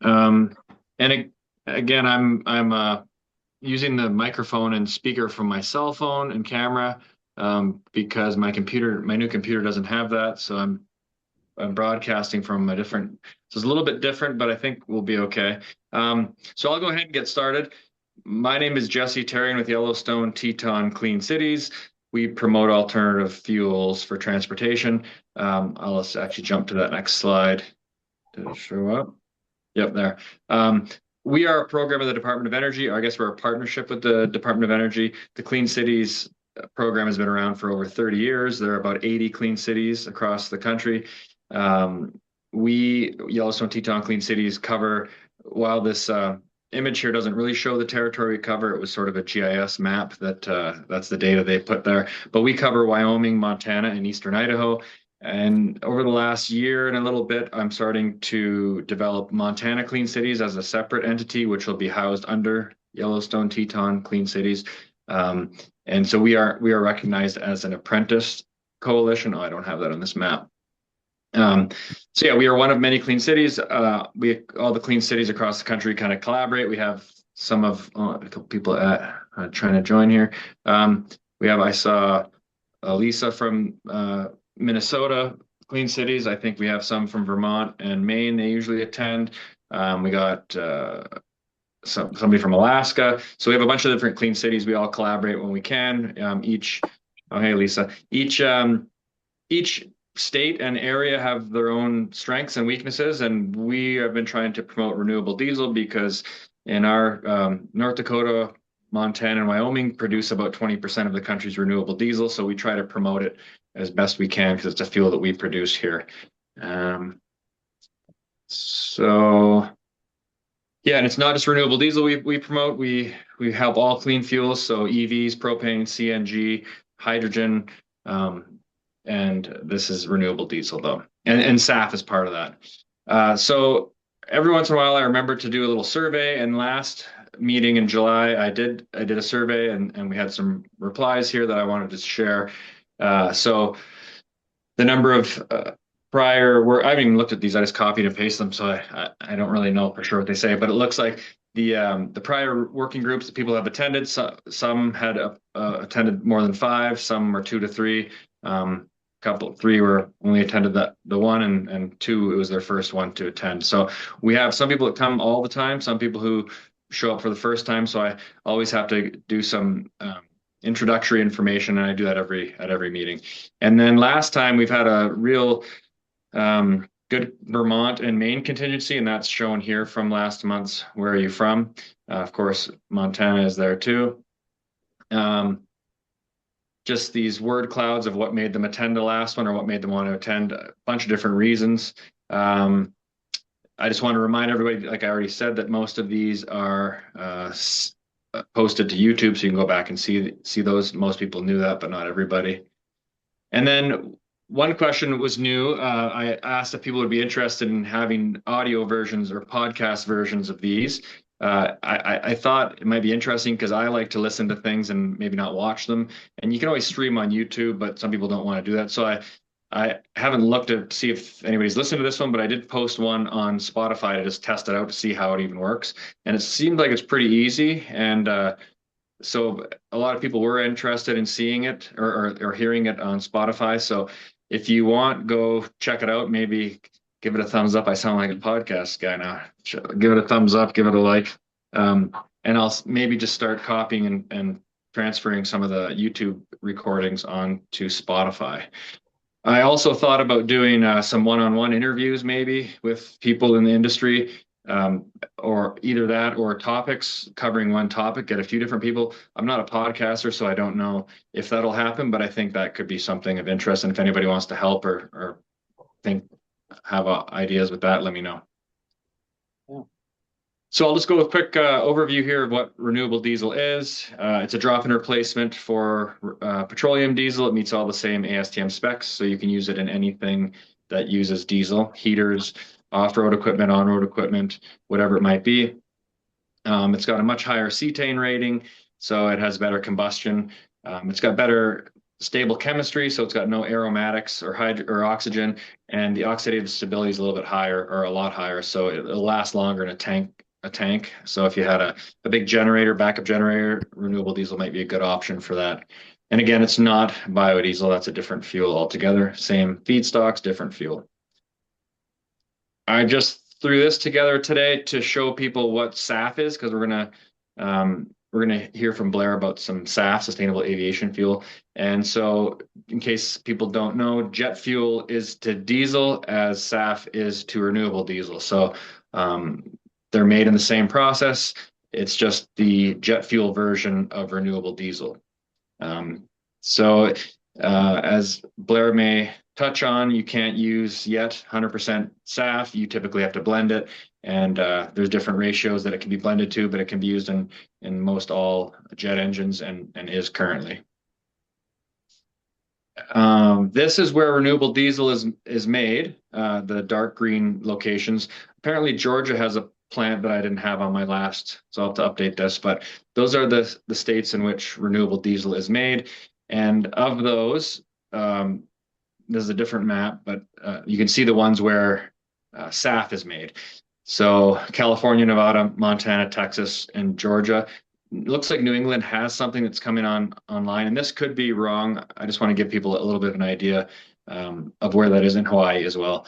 And again, I'm using the microphone and speaker from my cell phone and camera because my new computer doesn't have that. So I'm broadcasting from a different. So it's a little bit different, but I think we'll be okay. So I'll go ahead and get started. My name is Jesse Terrian with Yellowstone-Teton Clean Cities. We promote alternative fuels for transportation. I'll actually jump to that next slide to show up. Yep, there. Um, we are a program of the Department of Energy, or I guess we're a partnership with the Department of Energy. The Clean Cities program has been around for over 30 years. There are about 80 clean cities across the country. We, Yellowstone-Teton Clean Cities, cover, while this image here doesn't really show the territory we cover, it was sort of a GIS map that's the data they put there. But we cover Wyoming, Montana, and Eastern Idaho. And over the last year and a little bit, I'm starting to develop Montana Clean Cities as a separate entity, which will be housed under Yellowstone-Teton Clean Cities. And so we are recognized as an apprentice coalition. Oh, I don't have that on this map. So yeah, we are one of many clean cities. All the clean cities across the country kind of collaborate. We have a couple people trying to join here. I saw Lisa from Minnesota Clean Cities. I think we have some from Vermont and Maine. They usually attend. We got somebody from Alaska. So we have a bunch of different clean cities. We all collaborate when we can. Oh, hey, Lisa. Each state and area have their own strengths and weaknesses, and we have been trying to promote renewable diesel because in our North Dakota, Montana, and Wyoming produce about 20% of the country's renewable diesel. So we try to promote it as best we can because it's a fuel that we produce here. So yeah, and it's not just renewable diesel we promote. We help all clean fuels, so EVs, propane, CNG, hydrogen, and this is renewable diesel though, and SAF is part of that. So every once in a while, I remember to do a little survey. And last meeting in July, I did a survey, and we had some replies here that I wanted to share. So the number of I haven't even looked at these. I just copied and pasted them, so I don't really know for sure what they say. But it looks like the prior working groups that people have attended. Some had attended more than five. Some were 2 to 3. Three were only attended the one, and two, it was their first one to attend. So we have some people that come all the time, some people who show up for the first time. So I always have to do some introductory information, and I do that at every meeting. And then last time we've had a real good Vermont and Maine contingency, and that's shown here from last month's Where Are You From? Of course, Montana is there too. Just these word clouds of what made them attend the last one or what made them want to attend, a bunch of different reasons. I just want to remind everybody, like I already said, that most of these are posted to YouTube, so you can go back and see those. Most people knew that, but not everybody. And then one question was new. I asked if people would be interested in having audio versions or podcast versions of these. I thought it might be interesting because I like to listen to things and maybe not watch them. And you can always stream on YouTube, but some people don't want to do that. So I haven't looked to see if anybody's listened to this one, but I did post one on Spotify to just test it out to see how it even works. And it seemed like it's pretty easy. And so a lot of people were interested in seeing it or hearing it on Spotify. So if you want, go check it out. Maybe give it a thumbs up. I sound like a podcast guy now. Give it a thumbs up, give it a like. And I'll maybe just start copying and transferring some of the YouTube recordings onto Spotify. I also thought about doing some one-on-one interviews maybe with people in the industry, or either that or topics, covering one topic, get a few different people. I'm not a podcaster, so I don't know if that'll happen, but I think that could be something of interest. And if anybody wants to help or have ideas with that, let me know. So I'll just go with a quick overview here of what renewable diesel is. It's a drop-in replacement for petroleum diesel. It meets all the same ASTM specs, so you can use it in anything that uses diesel, heaters, off-road equipment, on-road equipment, whatever it might be. It's got a much higher cetane rating, so it has better combustion. It's got better stable chemistry, so it's got no aromatics or oxygen, and the oxidative stability is a little bit higher, or a lot higher, so it'll last longer in a tank. So if you had a big generator, backup generator, renewable diesel might be a good option for that. And again, it's not biodiesel, that's a different fuel altogether. Same feedstocks, different fuel. I just threw this together today to show people what SAF is, because we're gonna hear from Blair about some SAF, sustainable aviation fuel. And so, in case people don't know, jet fuel is to diesel as SAF is to renewable diesel. So they're made in the same process. It's just the jet fuel version of renewable diesel. So as Blair may touch on, you can't use yet 100% SAF. You typically have to blend it, and there's different ratios that it can be blended to, but it can be used in most all jet engines and is currently. This is where renewable diesel is made, the dark green locations. Apparently Georgia has a plant that I didn't have on my last, so I'll have to update this, but those are the states in which renewable diesel is made. And of those, this is a different map, but you can see the ones where SAF is made. So California, Nevada, Montana, Texas, and Georgia. It looks like New England has something that's coming online, and this could be wrong. I just want to give people a little bit of an idea of where that is in Hawaii as well.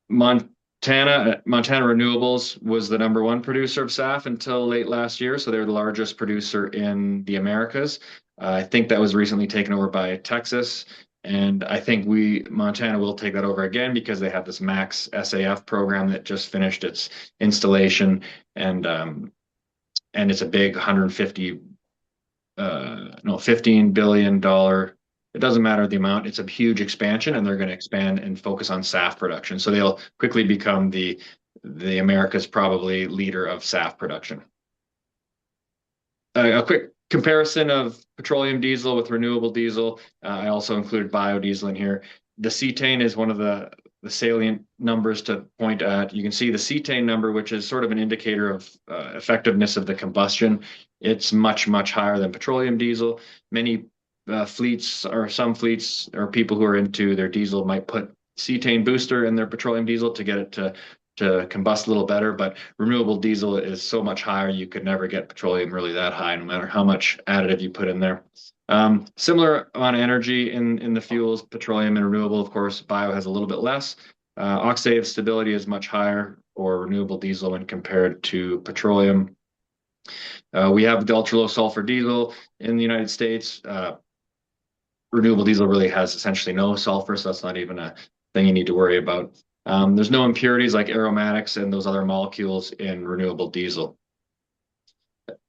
Montana Renewables was the #1 producer of SAF until late last year, so they're the largest producer in the Americas. I think that was recently taken over by Texas, and I think Montana will take that over again because they have this Max SAF program that just finished its installation, and it's a big $15 billion. It doesn't matter the amount. It's a huge expansion, and they're going to expand and focus on SAF production. So they'll quickly become the America's probably leader of SAF production. A quick comparison of petroleum diesel with renewable diesel. I also included biodiesel in here. The cetane is one of the salient numbers to point at. You can see the cetane number, which is sort of an indicator of effectiveness of the combustion. It's much, much higher than petroleum diesel. Many fleets, or some fleets, or people who are into their diesel might put cetane booster in their petroleum diesel to get it to combust a little better, but renewable diesel is so much higher, you could never get petroleum really that high, no matter how much additive you put in there. Similar on energy in the fuels, petroleum and renewable, of course, bio has a little bit less. Oxidative stability is much higher for renewable diesel when compared to petroleum. We have the ultra low sulfur diesel in the United States. Renewable diesel really has essentially no sulfur, so that's not even a thing you need to worry about. There's no impurities like aromatics and those other molecules in renewable diesel.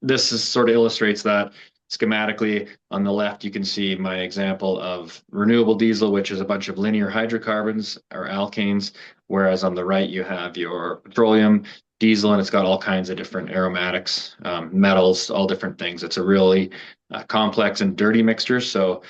This sort of illustrates that schematically. On the left, you can see my example of renewable diesel, which is a bunch of linear hydrocarbons or alkanes, whereas on the right, you have your petroleum diesel, and it's got all kinds of different aromatics, metals, all different things. It's a really complex and dirty mixture. So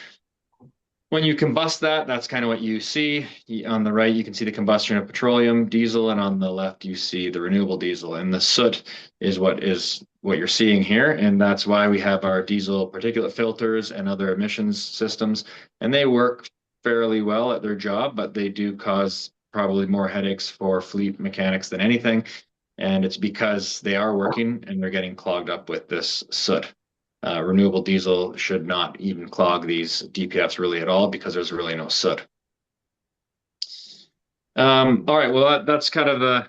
when you combust that's kind of what you see. On the right, you can see the combustion of petroleum diesel, and on the left, you see the renewable diesel. And the soot is what you're seeing here, and that's why we have our diesel particulate filters and other emissions systems. And they work fairly well at their job, but they do cause probably more headaches for fleet mechanics than anything. And it's because they are working and they're getting clogged up with this soot. Renewable diesel should not even clog these DPFs really at all because there's really no soot. All right, well, that's kind of a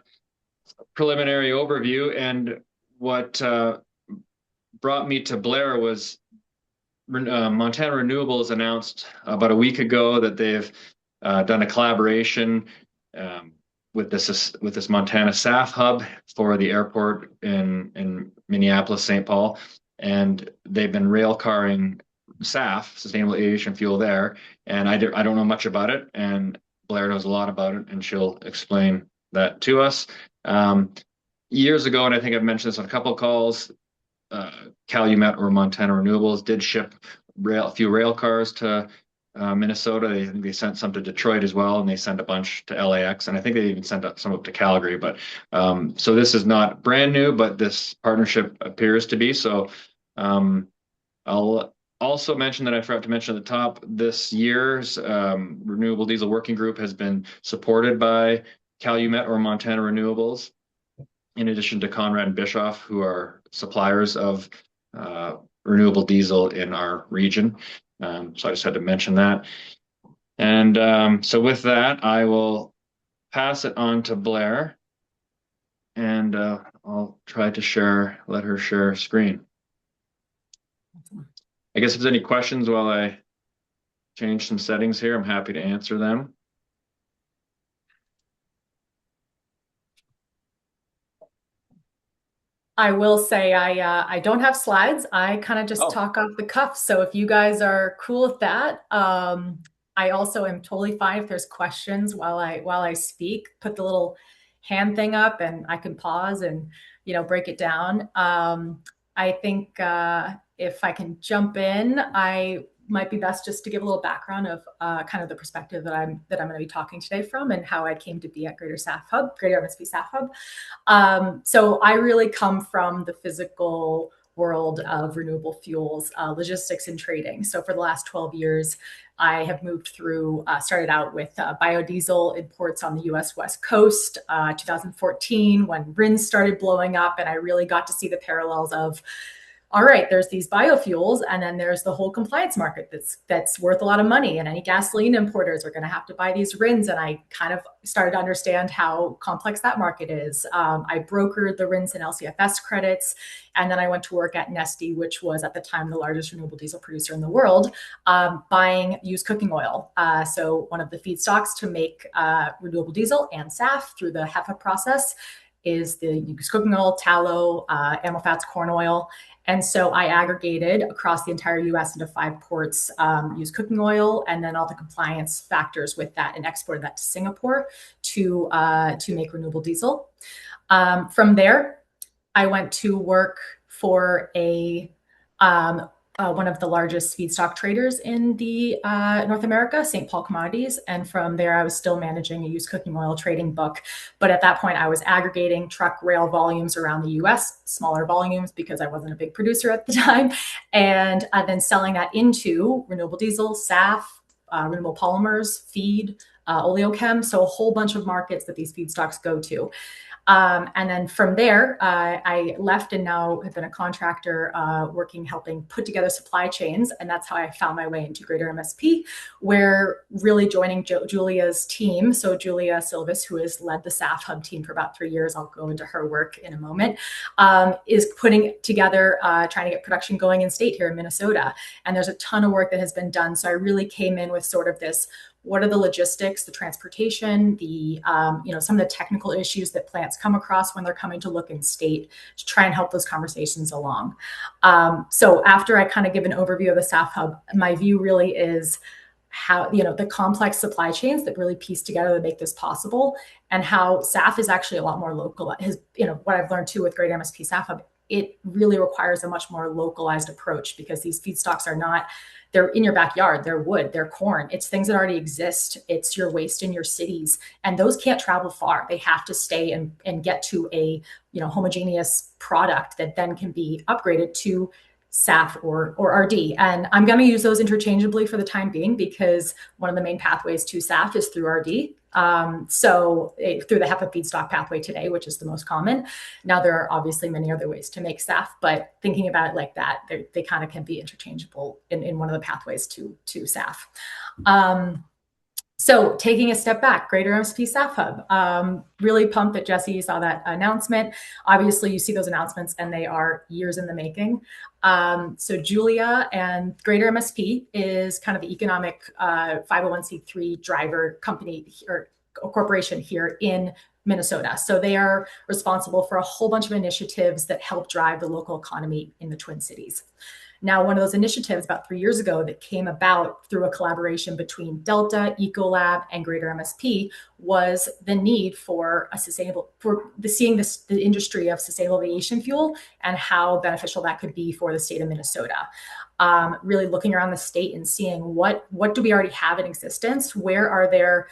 preliminary overview. And what brought me to Blair was Montana Renewables announced about a week ago that they've done a collaboration with this Montana SAF Hub for the airport in Minneapolis-St. Paul. And they've been rail carring SAF, sustainable aviation fuel, there. And I don't know much about it, and Blair knows a lot about it, and she'll explain that to us. Years ago, and I think I've mentioned this on a couple of calls, Calumet or Montana Renewables did ship a few rail cars to Minnesota. They sent some to Detroit as well, and they sent a bunch to LAX, and I think they even sent some up to Calgary. But so this is not brand new, but this partnership appears to be. So I'll also mention that I forgot to mention at the top, this year's Renewable Diesel Working Group has been supported by Calumet or Montana Renewables, in addition to Conrad and Bischoff, who are suppliers of renewable diesel in our region. So I just had to mention that. And so with that, I will pass it on to Blair, and I'll try to let her share screen. I guess if there's any questions while I change some settings here, I'm happy to answer them. I will say I don't have slides. I kind of just talk off the cuff. So if you guys are cool with that, I also am totally fine if there's questions while I speak. Put the little hand thing up, and I can pause and break it down. I think if I can jump in, I might be best just to give a little background of kind of the perspective that I'm going to be talking today from, and how I came to be at Greater SAF Hub, Greater MSP SAF Hub. So I really come from the physical world of renewable fuels, logistics and trading. So for the last 12 years, I have moved through, started out with biodiesel imports on the US West Coast, 2014 when RINs started blowing up, and I really got to see the parallels of, all right, there's these biofuels, and then there's the whole compliance market that's worth a lot of money, and any gasoline importers are going to have to buy these RINs. And I kind of started to understand how complex that market is. I brokered the RINs and LCFS credits, and then I went to work at Neste, which was at the time the largest renewable diesel producer in the world, buying used cooking oil. So one of the feedstocks to make renewable diesel and SAF through the HEFA process is the used cooking oil, tallow, animal fats, corn oil. And so I aggregated across the entire US into 5 ports, used cooking oil, and then all the compliance factors with that, and exported that to Singapore to make renewable diesel. From there, I went to work for one of the largest feedstock traders in the North America, Saint Paul Commodities. And from there, I was still managing a used cooking oil trading book. But at that point, I was aggregating truck rail volumes around the US, smaller volumes because I wasn't a big producer at the time, and then selling that into renewable diesel, SAF, renewable polymers, feed, oleochem. So a whole bunch of markets that these feedstocks go to. And then from there, I left and now have been a contractor helping put together supply chains. And that's how I found my way into Greater MSP, where really joining Julia's team. So Julia Silvis, who has led the SAF Hub team for about 3 years, I'll go into her work in a moment, is putting together, trying to get production going in state here in Minnesota. And there's a ton of work that has been done. So I really came in with sort of this, what are the logistics, the transportation, the some of the technical issues that plants come across when they're coming to look in state, to try and help those conversations along. So after I kind of give an overview of the SAF Hub, my view really is how, the complex supply chains that really piece together to make this possible, and how SAF is actually a lot more local. What I've learned too with Great MSP SAF Hub, it really requires a much more localized approach, because these feedstocks are not, they're in your backyard, they're wood, they're corn, it's things that already exist, it's your waste in your cities, and those can't travel far. They have to stay and get to a homogeneous product that then can be upgraded to SAF or RD. And I'm going to use those interchangeably for the time being, because one of the main pathways to SAF is through RD. Through the HEFA feedstock pathway today, which is the most common. Now, there are obviously many other ways to make SAF, but thinking about it like that, they kind of can be interchangeable in one of the pathways to SAF. So taking a step back, Greater MSP SAF Hub, really pumped that Jesse saw that announcement. Obviously, you see those announcements and they are years in the making. So Julia and Greater MSP is kind of the economic 501c3 driver company or corporation here in Minnesota. So they are responsible for a whole bunch of initiatives that help drive the local economy in the Twin Cities. Now, one of those initiatives about 3 years ago that came about through a collaboration between Delta, Ecolab, and Greater MSP was the need for seeing the industry of sustainable aviation fuel and how beneficial that could be for the state of Minnesota. really looking around the state and seeing what do we already have in existence? Where are there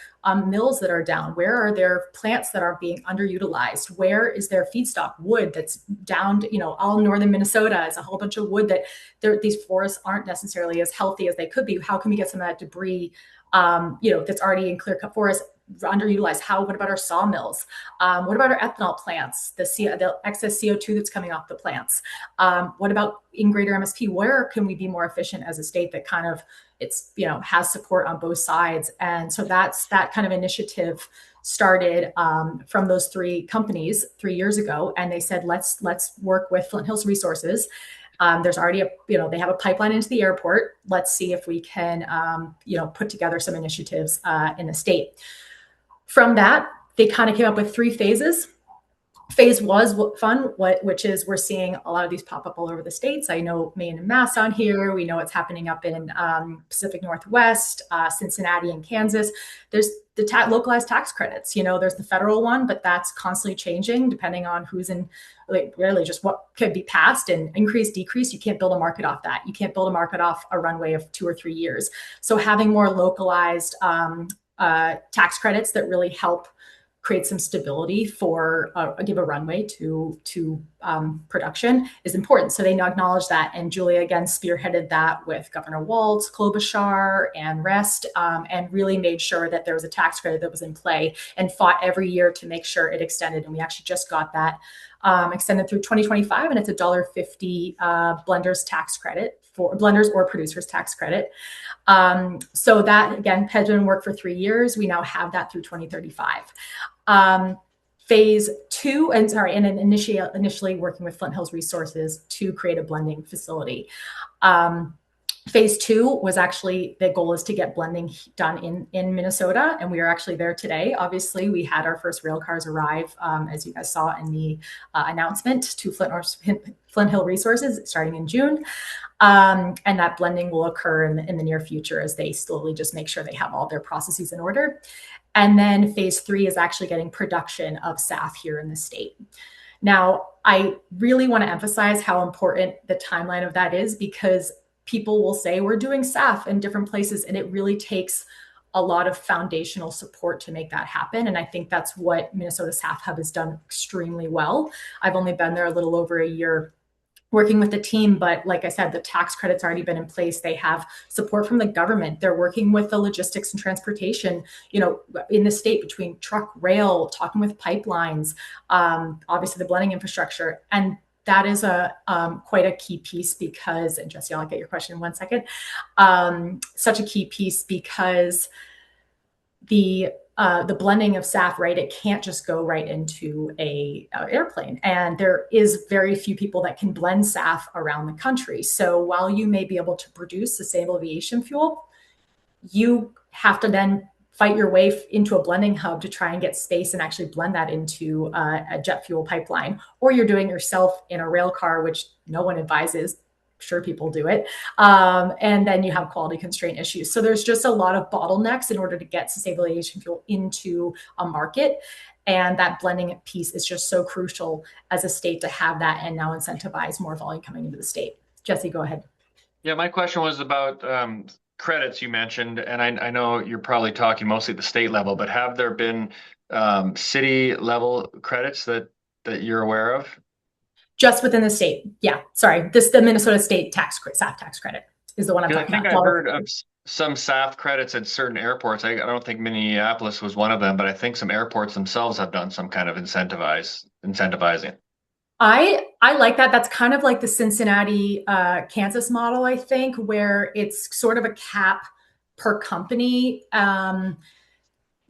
mills that are down? Where are there plants that are being underutilized? Where is there feedstock wood that's down? All northern Minnesota is a whole bunch of wood that these forests aren't necessarily as healthy as they could be. How can we get some of that debris, that's already in clear cut forest underutilized? What about our sawmills? What about our ethanol plants? The excess CO2 that's coming off the plants? What about in greater MSP? Where can we be more efficient as a state that kind of has support on both sides? And so that kind of initiative started from those three companies 3 years ago, and they said let's work with Flint Hills Resources. There's already they have a pipeline into the airport. Let's see if we can put together some initiatives in the state. From that, they kind of came up with 3 phases. Phase was fun, which is we're seeing a lot of these pop up all over the states. I know Maine and Mass on here. We know it's happening up in Pacific Northwest, Cincinnati and Kansas. There's the localized tax credits. There's the federal one, but that's constantly changing depending on who's in, really just what could be passed, and increase, decrease. You can't build a market off that. You can't build a market off a runway of 2 or 3 years. So having more localized tax credits that really help create some stability for give a runway to production is important. So they acknowledge that, and Julia again spearheaded that with Governor Walz, Klobuchar, and Rest, and really made sure that there was a tax credit that was in play, and fought every year to make sure it extended. And we actually just got that extended through 2025, and it's $1.50 blenders tax credit for blenders or producers tax credit. So that again has been work for 3 years. We now have that through 2035. Phase 2, and then initially working with Flint Hills Resources to create a blending facility. Phase 2 was actually, the goal is to get blending done in Minnesota, and we are actually there today. Obviously, we had our first rail cars arrive, as you guys saw in the announcement, to Flint Hill Resources starting in June. And that blending will occur in the near future as they slowly just make sure they have all their processes in order. And then phase 3 is actually getting production of SAF here in the state. Now, I really want to emphasize how important the timeline of that is, because people will say we're doing SAF in different places, and it really takes a lot of foundational support to make that happen. And I think that's what Minnesota SAF Hub has done extremely well. I've only been there a little over a year working with the team, but like I said, the tax credit's already been in place. They have support from the government. They're working with the logistics and transportation, in the state, between truck, rail, talking with pipelines, obviously the blending infrastructure. And that is quite a key piece because, and Jesse, I'll get your question in 1 second. Such a key piece because the blending of SAF, right? It can't just go right into a airplane, and there is very few people that can blend SAF around the country. So while you may be able to produce sustainable aviation fuel, you have to then fight your way into a blending hub to try and get space and actually blend that into a jet fuel pipeline, or you're doing it yourself in a rail car, which no one advises. Sure, people do it. And then you have quality constraint issues. So there's just a lot of bottlenecks in order to get sustainable aviation fuel into a market. And that blending piece is just so crucial as a state to have that and now incentivize more volume coming into the state. Jesse, go ahead. Yeah, my question was about credits you mentioned, and I know you're probably talking mostly at the state level, but have there been city level credits that you're aware of? Just within the state. Yeah, sorry. The Minnesota State SAF tax credit is the one I'm talking about. I think I've heard of some SAF credits at certain airports. I don't think Minneapolis was one of them, but I think some airports themselves have done some kind of incentivizing. I like that. That's kind of like the Cincinnati, Kansas model, I think, where it's sort of a cap per company. I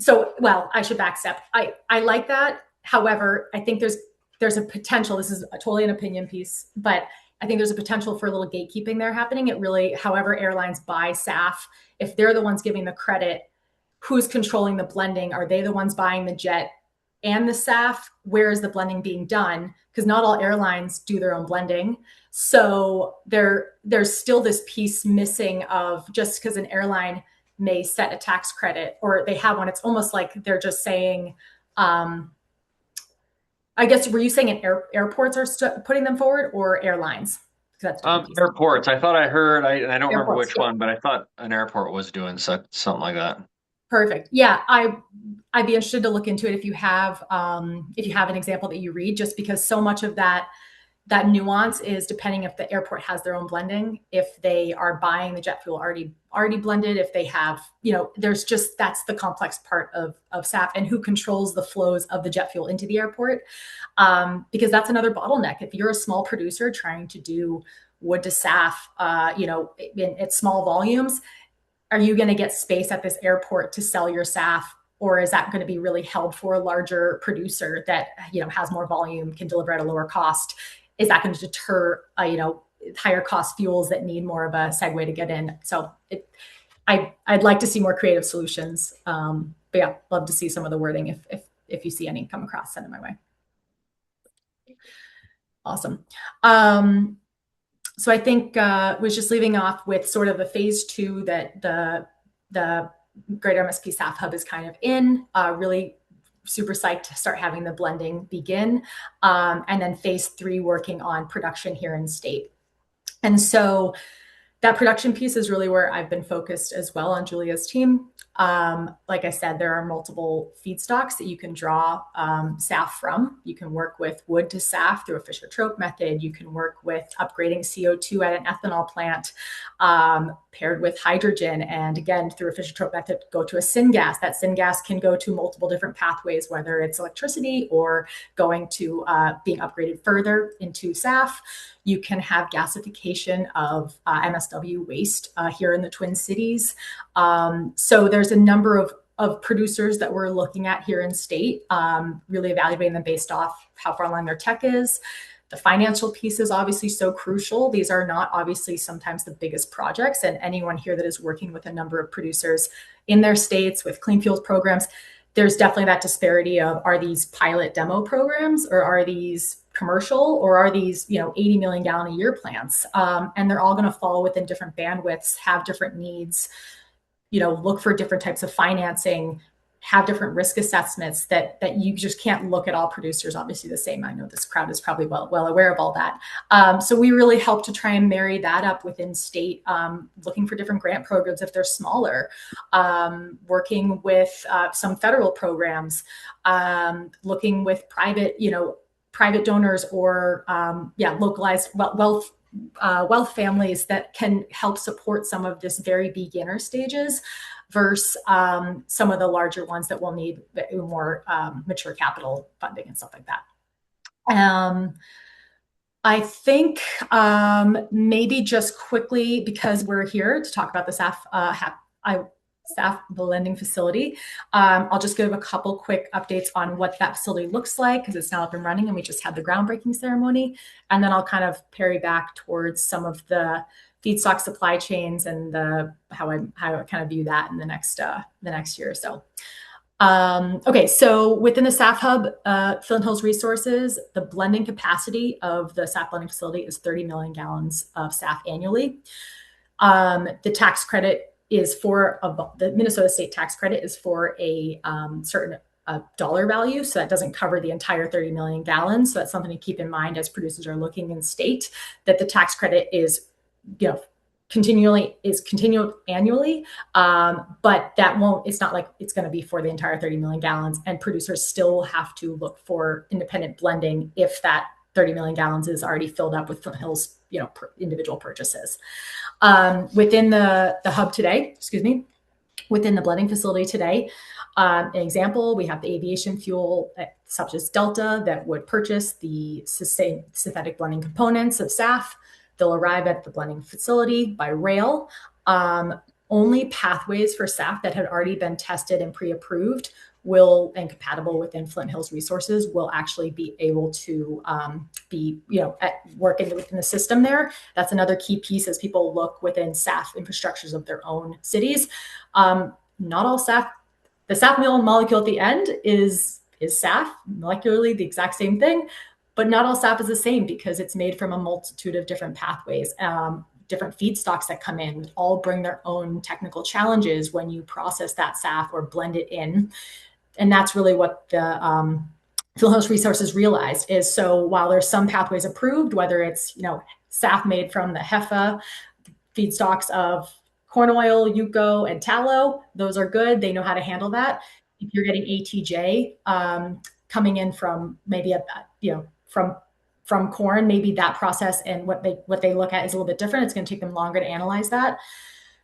should backstep. I like that. However, I think there's a potential, this is totally an opinion piece, but I think there's a potential for a little gatekeeping there happening. It really, however airlines buy SAF, if they're the ones giving the credit, who's controlling the blending? Are they the ones buying the jet and the SAF? Where is the blending being done? Because not all airlines do their own blending. So there's still this piece missing of, just because an airline may set a tax credit or they have one, it's almost like they're just saying, I guess, were you saying airports are putting them forward or airlines? That's different pieces. Airports. I thought I heard, I don't remember Airports, which yeah. one, but I thought an airport was doing something like that. Perfect. Yeah, I'd be interested to look into it if you have an example that you read, just because so much of that nuance is depending if the airport has their own blending, if they are buying the jet fuel already blended, if they have, that's the complex part of SAF, and who controls the flows of the jet fuel into the airport. Because that's another bottleneck. If you're a small producer trying to do wood to SAF, at small volumes, are you going to get space at this airport to sell your SAF? Or is that going to be really held for a larger producer that, has more volume, can deliver at a lower cost? Is that going to deter, higher cost fuels that need more of a segue to get in? So I'd like to see more creative solutions. But yeah, love to see some of the wording. If you see any come across, send it my way. Awesome. So I think was just leaving off with sort of the phase 2 that the Greater MSP SAF Hub is kind of in. Really super psyched to start having the blending begin. And then phase 3 working on production here in state. And so that production piece is really where I've been focused as well on Julia's team. Like I said, there are multiple feedstocks that you can draw SAF from. You can work with wood to SAF through a Fischer-Tropsch method. You can work with upgrading CO2 at an ethanol plant paired with hydrogen. And again, through a Fischer-Tropsch method, go to a syngas. That syngas can go to multiple different pathways, whether it's electricity or going to being upgraded further into SAF. You can have gasification of MSW waste here in the Twin Cities. So there's a number of producers that we're looking at here in state, really evaluating them based off how far along their tech is. The financial piece is obviously so crucial. These are not obviously sometimes the biggest projects, and anyone here that is working with a number of producers in their states with clean fuels programs, there's definitely that disparity of, are these pilot demo programs, or are these commercial, or are these 80 million gallon a year plants? And they're all going to fall within different bandwidths, have different needs, look for different types of financing, have different risk assessments that you just can't look at all producers obviously the same. I know this crowd is probably well aware of all that. So we really help to try and marry that up within state, looking for different grant programs if they're smaller, working with some federal programs, looking with private donors, or localized wealth families that can help support some of this very beginner stages versus some of the larger ones that will need more mature capital funding and stuff like that. I think maybe just quickly, because we're here to talk about the SAF blending facility, I'll just give a couple quick updates on what that facility looks like, because it's now up and running and we just had the groundbreaking ceremony. And then I'll kind of parry back towards some of the feedstock supply chains and how I kind of view that in the next year or so. Okay, so within the SAF Hub, Flint Hills Resources, the blending capacity of the SAF blending facility is 30 million gallons of SAF annually. The tax credit is the Minnesota state tax credit is for a certain dollar value. So that doesn't cover the entire 30 million gallons. So that's something to keep in mind as producers are looking in state, that the tax credit is, continued annually. But it's not like it's going to be for the entire 30 million gallons, and producers still have to look for independent blending if that 30 million gallons is already filled up with Flint Hills, individual purchases. Within the hub today, within the blending facility today, an example, we have the aviation fuel such as Delta that would purchase the synthetic blending components of SAF. They'll arrive at the blending facility by rail. Only pathways for SAF that had already been tested and pre-approved and compatible within Flint Hills Resources will actually be able to work within the system there. That's another key piece as people look within SAF infrastructures of their own cities. Not all SAF, the SAF molecule at the end is SAF, molecularly the exact same thing, but not all SAF is the same because it's made from a multitude of different pathways. Different feedstocks that come in all bring their own technical challenges when you process that SAF or blend it in. And that's really what the Flint Hills Resources realized is, so while there's some pathways approved, whether it's, SAF made from the HEFA feedstocks of corn oil, UCO, and tallow, those are good. They know how to handle that. If you're getting ATJ coming in from maybe from corn, maybe that process and what they look at is a little bit different. It's going to take them longer to analyze that.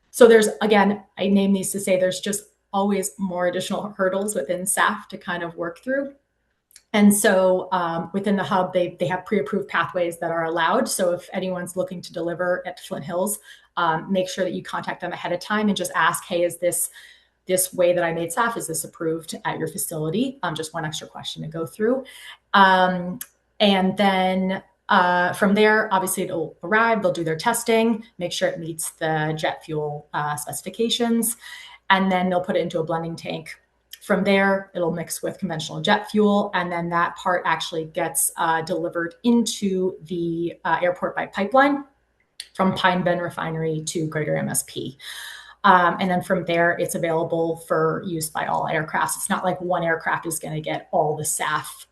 So there's, again, I name these to say there's just always more additional hurdles within SAF to kind of work through. And so within the hub, they have pre-approved pathways that are allowed. So if anyone's looking to deliver at Flint Hills, make sure that you contact them ahead of time and just ask, hey, is this way that I made SAF, is this approved at your facility? Just one extra question to go through. And then from there, obviously it'll arrive, they'll do their testing, make sure it meets the jet fuel specifications, and then they'll put it into a blending tank. From there, it'll mix with conventional jet fuel, and then that part actually gets delivered into the airport by pipeline from Pine Bend Refinery to Greater MSP. And then from there, it's available for use by all aircrafts. It's not like one aircraft is going to get all the SAF.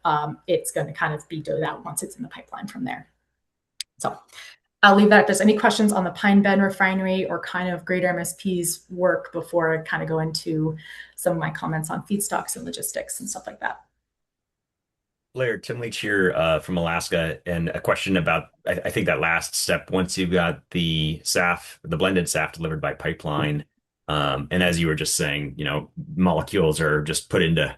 It's going to kind of be done out once it's in the pipeline from there. So I'll leave that. If there's any questions on the Pine Bend Refinery or kind of Greater MSP's work before I kind of go into some of my comments on feedstocks and logistics and stuff like that. Blair, Tim Leach here from Alaska, and a question about, I think that last step, once you've got the SAF, the blended SAF delivered by pipeline, and as you were just saying, molecules are just put into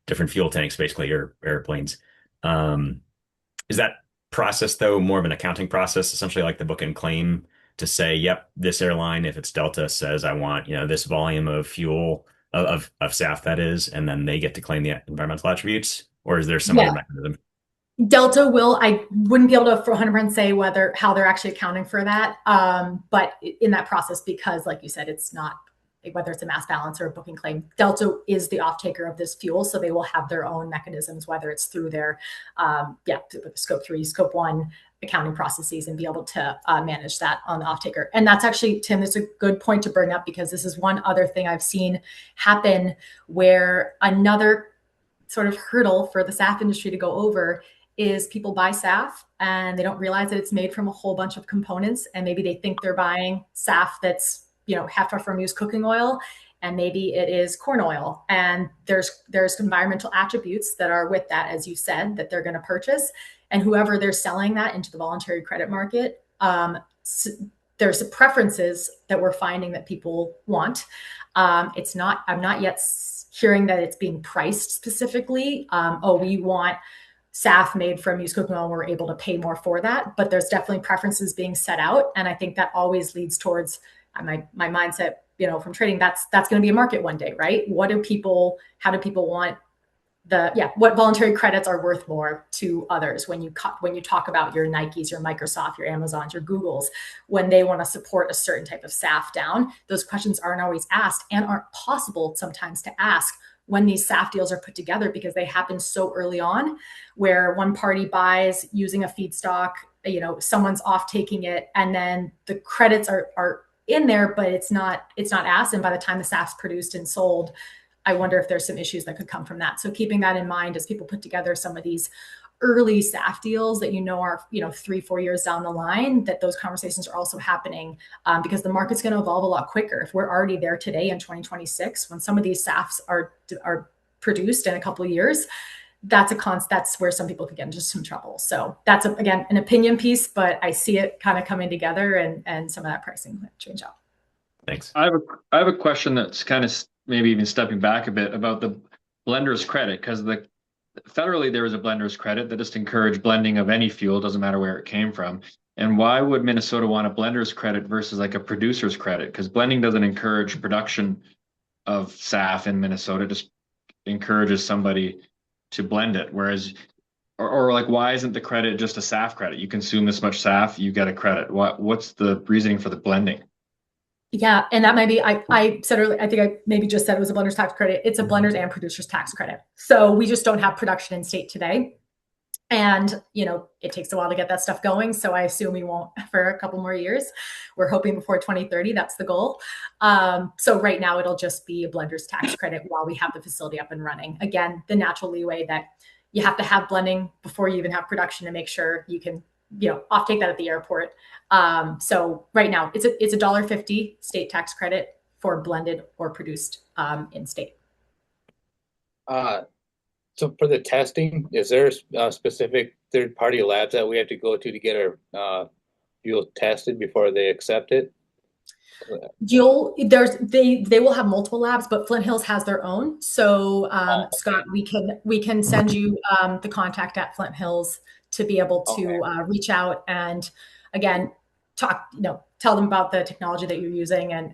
different fuel tanks, basically, or airplanes. Is that process, though, more of an accounting process, essentially like the book and claim, to say, yep, this airline, if it's Delta, says I want, this volume of fuel, of SAF, that is, and then they get to claim the environmental attributes? Or is there some other mechanism? Delta will, I wouldn't be able to for 100% say how they're actually accounting for that. But in that process, because like you said, it's not, whether it's a mass balance or a booking claim, Delta is the off taker of this fuel. So they will have their own mechanisms, whether it's through their, scope 3, scope 1 accounting processes, and be able to manage that on the off taker. And that's actually, Tim, it's a good point to bring up, because this is one other thing I've seen happen where another sort of hurdle for the SAF industry to go over is people buy SAF and they don't realize that it's made from a whole bunch of components. And maybe they think they're buying SAF that's, HEFA from used cooking oil, and maybe it is corn oil. And there's environmental attributes that are with that, as you said, that they're going to purchase. And whoever they're selling that into the voluntary credit market, there's preferences that we're finding that people want. I'm not yet hearing that it's being priced specifically. We want SAF made from used cooking oil, we're able to pay more for that. But there's definitely preferences being set out. And I think that always leads towards my mindset, from trading, that's going to be a market one day, right? How do people want what voluntary credits are worth more to others when you talk about your Nikes, your Microsoft, your Amazons, your Googles, when they want to support a certain type of SAF down? Those questions aren't always asked and aren't possible sometimes to ask when these SAF deals are put together, because they happen so early on, where one party buys using a feedstock, someone's off taking it, and then the credits are in there, but it's not asked. And by the time the SAF's produced and sold, I wonder if there's some issues that could come from that. So keeping that in mind as people put together some of these early SAF deals that are 3-4 years down the line, that those conversations are also happening, because the market's going to evolve a lot quicker. If we're already there today in 2026, when some of these SAFs are produced in a couple of years, that's where some people could get into some trouble. So that's again an opinion piece, but I see it kind of coming together, and some of that pricing might change out. Thanks. I have a question that's kind of maybe even stepping back a bit about the blender's credit, because federally there was a blender's credit that just encouraged blending of any fuel, doesn't matter where it came from. And why would Minnesota want a blender's credit versus like a producer's credit? Because blending doesn't encourage production of SAF in Minnesota, it just encourages somebody to blend it. Whereas, or like, why isn't the credit just a SAF credit? You consume this much SAF, you get a credit. What's the reasoning for the blending? Yeah, and that might be, I said earlier, I think I maybe just said it was a blender's tax credit. It's a blender's and producer's tax credit. So we just don't have production in state today. And, it takes a while to get that stuff going. So I assume we won't for a couple more years. We're hoping before 2030, that's the goal. So right now it'll just be a blender's tax credit while we have the facility up and running. Again, the natural leeway that, you have to have blending before you even have production to make sure you can, offtake that at the airport. So right now it's a $1.50 state tax credit for blended or produced in state. So for the testing, is there specific third-party labs that we have to go to get our fuel tested before they accept it? They will have multiple labs, but Flint Hills has their own. So Scott, we can send you the contact at Flint Hills to be able to reach out and again talk, tell them about the technology that you're using and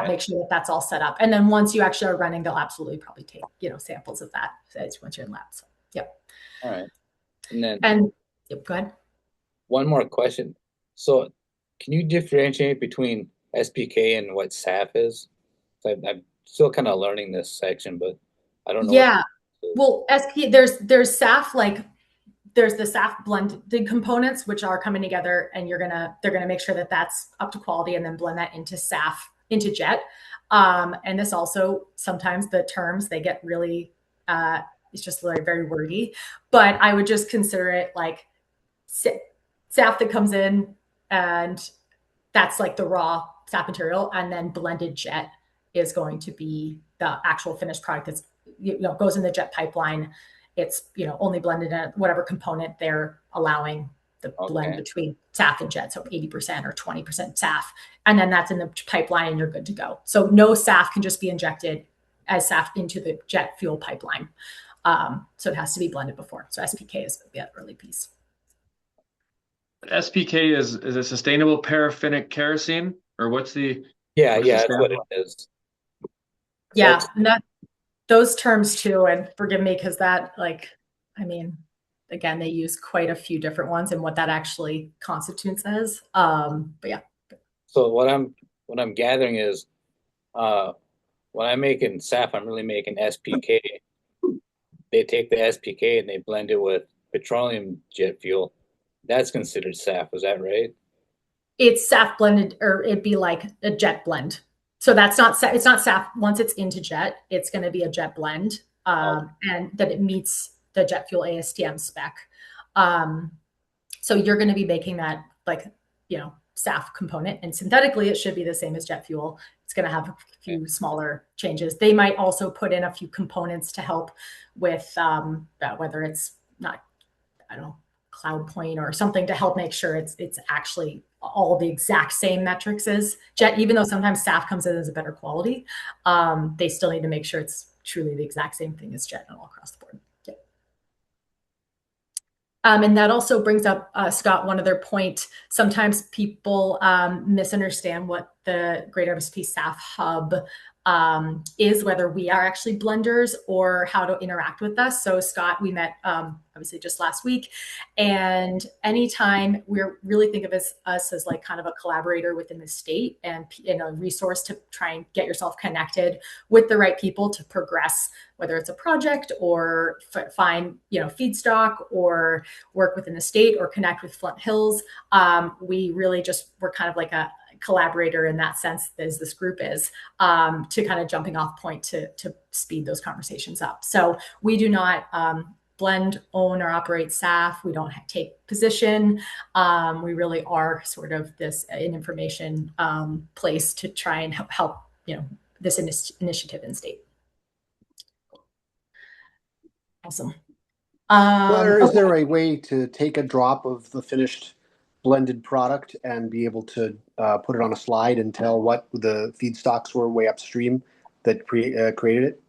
make sure that that's all set up. And then once you actually are running, they'll absolutely probably take samples of that once you're in lab. So yep. All right. And go ahead. One more question. So can you differentiate between SPK and what SAF is? I'm still kind of learning this section, but I don't know. Yeah. Well, there's SAF, there's the SAF blended components, which are coming together, and they're gonna make sure that that's up to quality, and then blend that into SAF, into jet. And this also, sometimes the terms, they get really, it's just like very wordy, but I would just consider it like SAF that comes in, and that's like the raw SAF material, and then blended jet is going to be the actual finished product that's goes in the jet pipeline. It's only blended in whatever component they're allowing the blend between SAF and jet, so 80% or 20% SAF, and then that's in the pipeline and you're good to go. So no SAF can just be injected as SAF into the jet fuel pipeline. So it has to be blended before. So SPK is the early piece. SPK is a sustainable paraffinic kerosene, or what's the? Yeah, that's what it is. Yeah, and those terms too, and forgive me because that, again, they use quite a few different ones and what that actually constitutes as. But yeah. So what I'm gathering is, when I'm making SAF, I'm really making SPK. They take the SPK and they blend it with petroleum jet fuel. That's considered SAF. Is that right? It's SAF blended, or it'd be like a jet blend. So it's not SAF. Once it's into jet, it's going to be a jet blend, and that it meets the jet fuel ASTM spec. So you're going to be making that SAF component, and synthetically it should be the same as jet fuel. It's going to have a few smaller changes. They might also put in a few components to help with whether it's not, Cloud Point or something to help make sure it's actually all the exact same metrics as jet, even though sometimes SAF comes in as a better quality. They still need to make sure it's truly the exact same thing as jet and all across the board. Yeah. And that also brings up, Scott, one other point. Sometimes people misunderstand what the Great MSP SAF Hub is, whether we are actually blenders or how to interact with us. So Scott, we met obviously just last week, and anytime we're really think of us as like kind of a collaborator within the state and a resource to try and get yourself connected with the right people to progress, whether it's a project or find feedstock or work within the state or connect with Flint Hills. We're kind of like a collaborator in that sense, as this group is, to kind of jumping off point to speed those conversations up. So we do not blend, own, or operate SAF. We don't take position. We really are sort of an information place to try and help this initiative in state. Awesome. Blair, is there a way to take a drop of the finished blended product and be able to put it on a slide and tell what the feedstocks were way upstream that created it?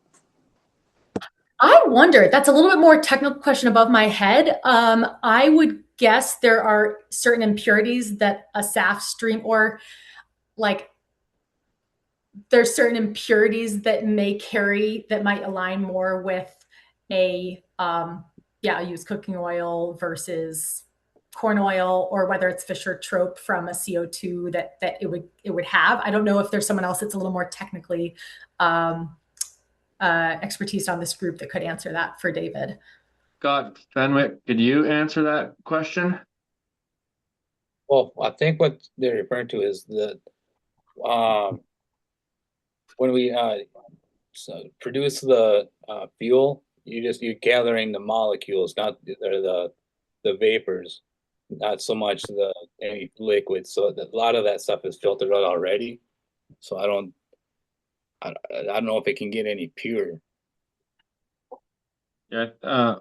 I wonder. That's a little bit more technical question above my head. I would guess there are certain impurities that a SAF stream, or there's certain impurities that might align more with a used cooking oil versus corn oil, or whether it's Fischer trope from a CO2 that it would have. I don't know if there's someone else that's a little more technically expertise on this group that could answer that for David. Scott Fenwick, could you answer that question? Well, I think what they're referring to is that when we produce the fuel, you're gathering the molecules, not the vapors, not so much any liquids. So a lot of that stuff is filtered out already. So I don't know if it can get any pure. Yeah.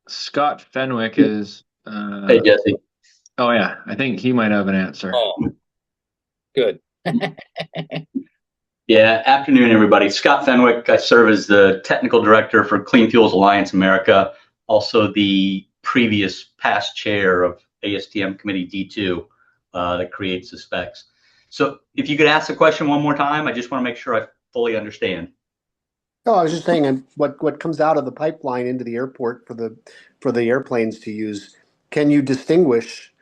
Scott Fenwick is. Hey, Jesse. Oh yeah, I think he might have an answer. Oh, good. Yeah, afternoon, everybody. Scott Fenwick. I serve as the Technical Director for Clean Fuels Alliance America, also the past chair of ASTM Committee D2 that creates the specs. So if you could ask the question one more time, I just want to make sure I fully understand. No, I was just saying, what comes out of the pipeline into the airport for the airplanes to use, can you distinguish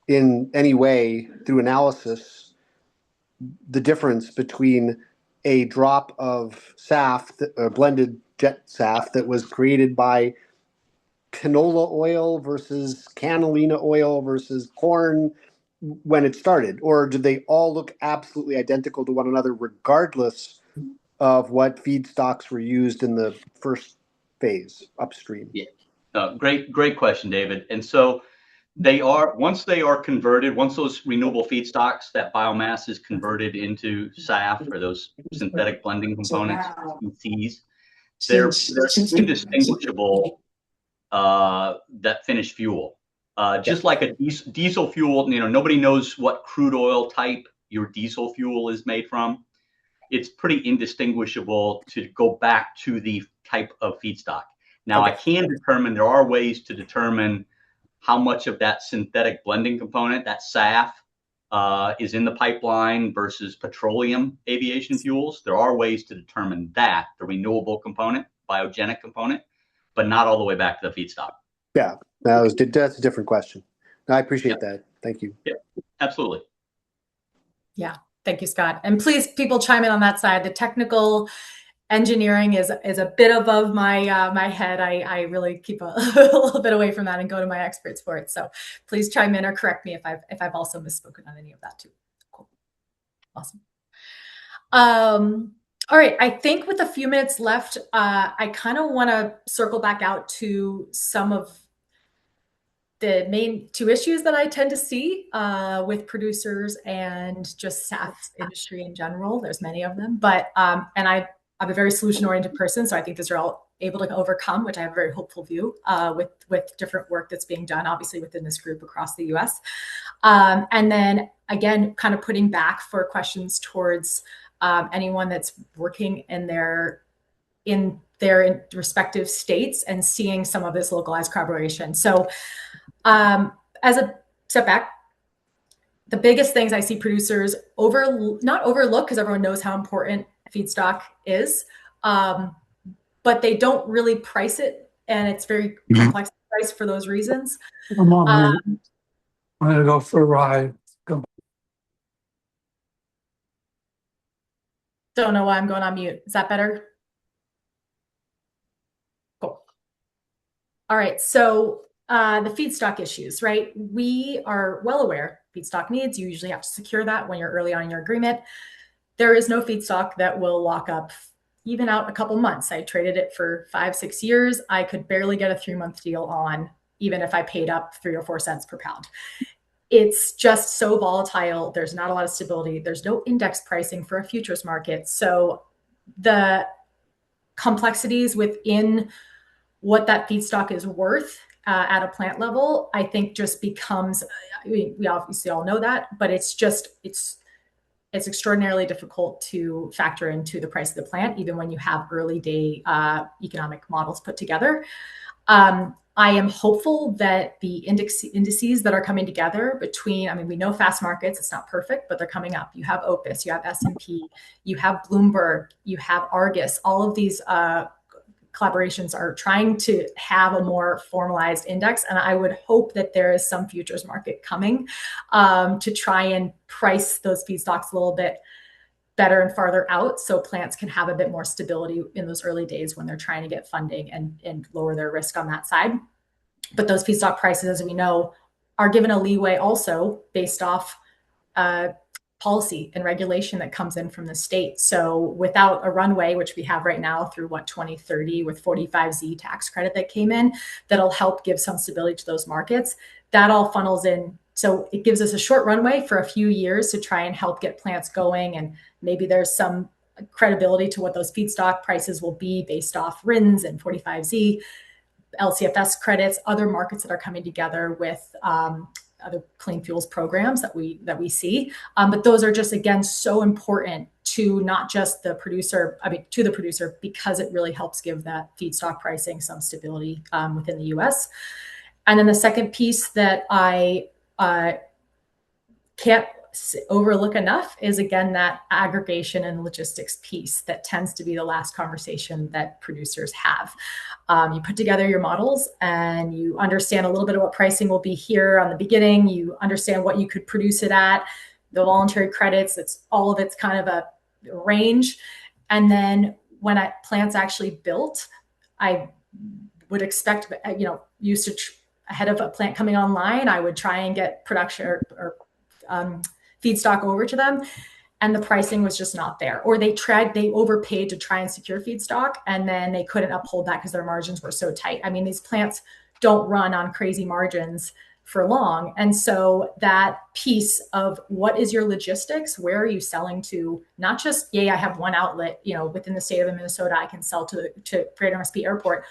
in any way through analysis the difference between a drop of SAF, blended jet SAF that was created by canola oil versus camelina oil versus corn when it started? Or do they all look absolutely identical to one another regardless of what feedstocks were used in the first phase upstream? Yeah, great question, David. And so once those renewable feedstocks, that biomass is converted into SAF, or those synthetic blending components, ECs, they're indistinguishable, that finished fuel. Just like a diesel fuel, nobody knows what crude oil type your diesel fuel is made from. It's pretty indistinguishable to go back to the type of feedstock. Now, I can determine, there are ways to determine how much of that synthetic blending component, that SAF, is in the pipeline versus petroleum aviation fuels. There are ways to determine that, the renewable component, biogenic component, but not all the way back to the feedstock. Yeah, that's a different question. I appreciate that. Thank you. Yeah, absolutely. Yeah, thank you, Scott. And please, people, chime in on that side. The technical engineering is a bit above my head. I really keep a little bit away from that and go to my experts for it. So please chime in or correct me if I've also misspoken on any of that too. Cool, awesome. All right, I think with a few minutes left, I kind of want to circle back out to some of the main two issues that I tend to see with producers and just SAF industry in general. There's many of them, but and I'm a very solution-oriented person, so I think these are all able to overcome, which I have a very hopeful view with different work that's being done, obviously within this group across the U.S. And then again, kind of putting back for questions towards anyone that's working in their respective states and seeing some of this localized collaboration. So as a step back, the biggest things I see producers not overlook, because everyone knows how important feedstock is, but they don't really price it, and it's very complex to price for those reasons. I'm going to go for a ride. Don't know why I'm going on mute. Is that better? Cool. All right, so the feedstock issues, right? We are well aware feedstock needs. You usually have to secure that when you're early on in your agreement. There is no feedstock that will lock up even out a couple months. I traded it for 5-6 years. I could barely get a 3-month deal on, even if I paid up 3 or 4 cents per pound. It's just so volatile. There's not a lot of stability. There's no index pricing for a futures market. So the complexities within what that feedstock is worth at a plant level, I think just becomes, we obviously all know that, but it's extraordinarily difficult to factor into the price of the plant, even when you have early day economic models put together. I am hopeful that the indices that are coming together between, we know fast markets, it's not perfect, but they're coming up. You have Opus, you have S&P, you have Bloomberg, you have Argus. All of these collaborations are trying to have a more formalized index. And I would hope that there is some futures market coming to try and price those feedstocks a little bit better and farther out, so plants can have a bit more stability in those early days when they're trying to get funding and lower their risk on that side. But those feedstock prices, as we know, are given a leeway also based off policy and regulation that comes in from the state. So without a runway, which we have right now through 2030 with 45Z tax credit that came in, that'll help give some stability to those markets. That all funnels in. So it gives us a short runway for a few years to try and help get plants going. And maybe there's some credibility to what those feedstock prices will be based off RINs and 45Z, LCFS credits, other markets that are coming together with other clean fuels programs that we see. But those are just, again, so important to not just the producer, to the producer, because it really helps give that feedstock pricing some stability within the US. And then the second piece that I can't overlook enough is, again, that aggregation and logistics piece that tends to be the last conversation that producers have. You put together your models and you understand a little bit of what pricing will be here on the beginning. You understand what you could produce it at, the voluntary credits, it's all of it's kind of a range. And then when plants actually built, I would expect, used to ahead of a plant coming online, I would try and get production or feedstock over to them, and the pricing was just not there. Or they overpaid to try and secure feedstock, and then they couldn't uphold that because their margins were so tight. I mean, these plants don't run on crazy margins for long. And so that piece of what is your logistics, where are you selling to? Not just, I have one outlet, within the state of Minnesota, I can sell to Greater MSP Airport.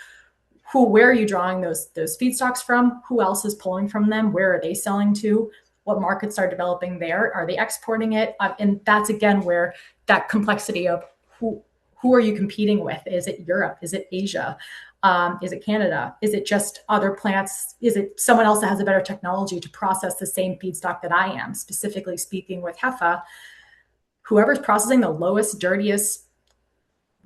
Where are you drawing those feedstocks from? Who else is pulling from them? Where are they selling to? What markets are developing there? Are they exporting it? And that's, again, where that complexity of who are you competing with? Is it Europe? Is it Asia? Is it Canada? Is it just other plants? Is it someone else that has a better technology to process the same feedstock that I am? Specifically speaking with HEFA, whoever's processing the lowest, dirtiest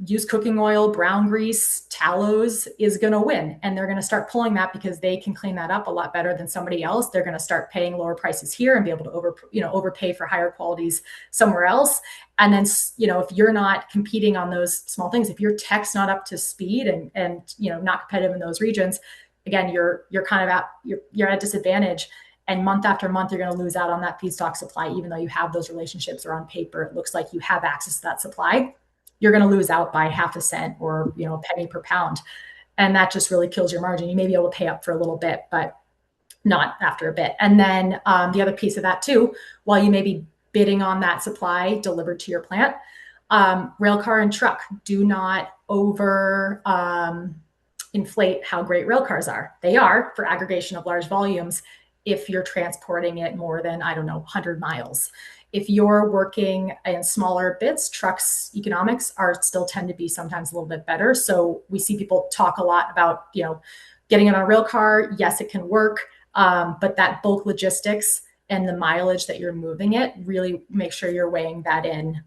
used cooking oil, brown grease, tallows is going to win. And they're going to start pulling that because they can clean that up a lot better than somebody else. They're going to start paying lower prices here and be able to overpay for higher qualities somewhere else. And then, if you're not competing on those small things, if your tech's not up to speed and not competitive in those regions, again, you're kind of you're at a disadvantage. And month after month, you're going to lose out on that feedstock supply, even though you have those relationships, or on paper, it looks like you have access to that supply. You're going to lose out by half a cent or a penny per pound. And that just really kills your margin. You may be able to pay up for a little bit, but not after a bit. And then the other piece of that too, while you may be bidding on that supply delivered to your plant, rail car and truck, do not over inflate how great rail cars are. They are for aggregation of large volumes if you're transporting it more than, 100 miles. If you're working in smaller bits, trucks economics still tend to be sometimes a little bit better. So we see people talk a lot about, getting it on a rail car. Yes, it can work. But that bulk logistics and the mileage that you're moving it, really make sure you're weighing that in,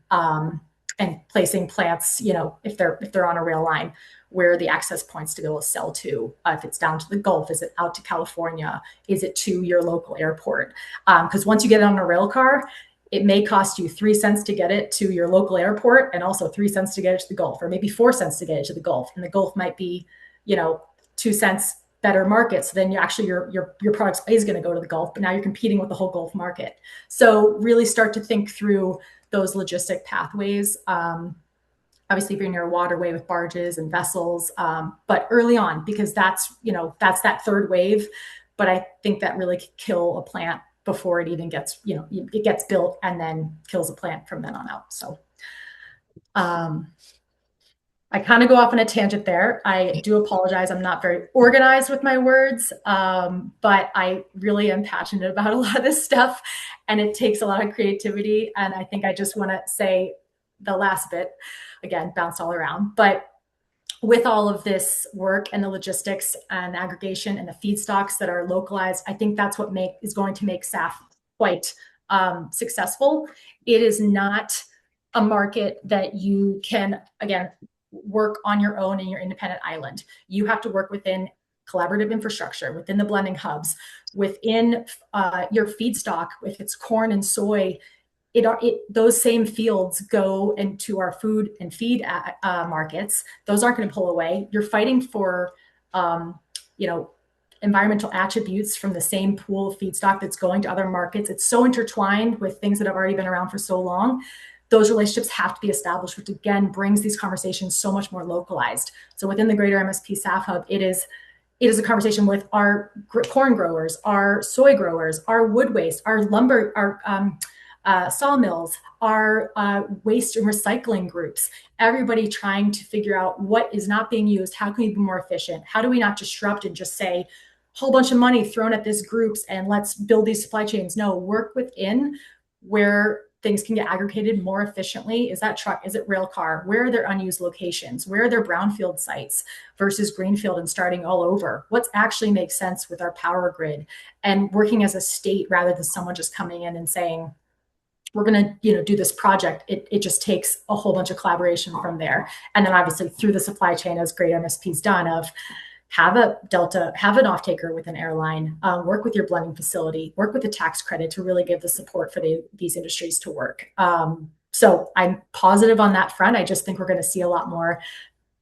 and placing plants, if they're on a rail line, where are the access points to be able to sell to? If it's down to the Gulf, is it out to California? Is it to your local airport? Because once you get it on a rail car, it may cost you 3 cents to get it to your local airport, and also 3 cents to get it to the Gulf, or maybe 4 cents to get it to the Gulf. And the Gulf might be, 2 cents better market. So then your product is going to go to the Gulf, but now you're competing with the whole Gulf market. So really start to think through those logistic pathways. Obviously, if you're near a waterway with barges and vessels, but early on, because that's that third wave. But I think that really could kill a plant before it even gets, it gets built, and then kills a plant from then on out. So I kind of go off on a tangent there. I do apologize. I'm not very organized with my words, but I really am passionate about a lot of this stuff, and it takes a lot of creativity. And I think I just want to say the last bit, again, bounce all around. But with all of this work and the logistics and aggregation and the feedstocks that are localized, I think that's what is going to make SAF quite successful. It is not a market that you can, again, work on your own in your independent island. You have to work within collaborative infrastructure, within the blending hubs, within your feedstock. If it's corn and soy, those same fields go into our food and feed markets. Those aren't going to pull away. You're fighting for, environmental attributes from the same pool of feedstock that's going to other markets. It's so intertwined with things that have already been around for so long. Those relationships have to be established, which again brings these conversations so much more localized. So within the greater MSP SAF Hub, it is a conversation with our corn growers, our soy growers, our wood waste, our lumber, our sawmills, our waste and recycling groups, everybody trying to figure out what is not being used, how can we be more efficient, how do we not disrupt and just say, whole bunch of money thrown at this groups and let's build these supply chains. No, work within where things can get aggregated more efficiently. Is that truck? Is it rail car? Where are their unused locations? Where are their brownfield sites versus greenfield and starting all over? What's actually makes sense with our power grid and working as a state rather than someone just coming in and saying, we're going to, do this project. It just takes a whole bunch of collaboration from there. And then obviously through the supply chain, as great MSP's done, of have an off-taker with an airline, work with your blending facility, work with the tax credit to really give the support for these industries to work. So I'm positive on that front. I just think we're going to see a lot more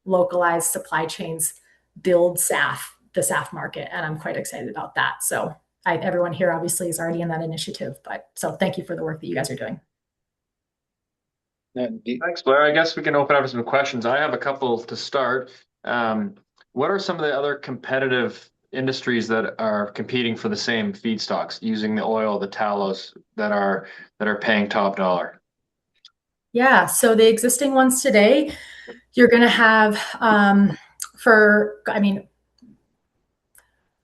localized supply chains build the SAF market. And I'm quite excited about that. So everyone here obviously is already in that initiative, so thank you for the work that you guys are doing. Thanks, Blair. I guess we can open up to some questions. I have a couple to start. What are some of the other competitive industries that are competing for the same feedstocks, using the oil, the tallows that are paying top dollar? Yeah, so the existing ones today, you're going to have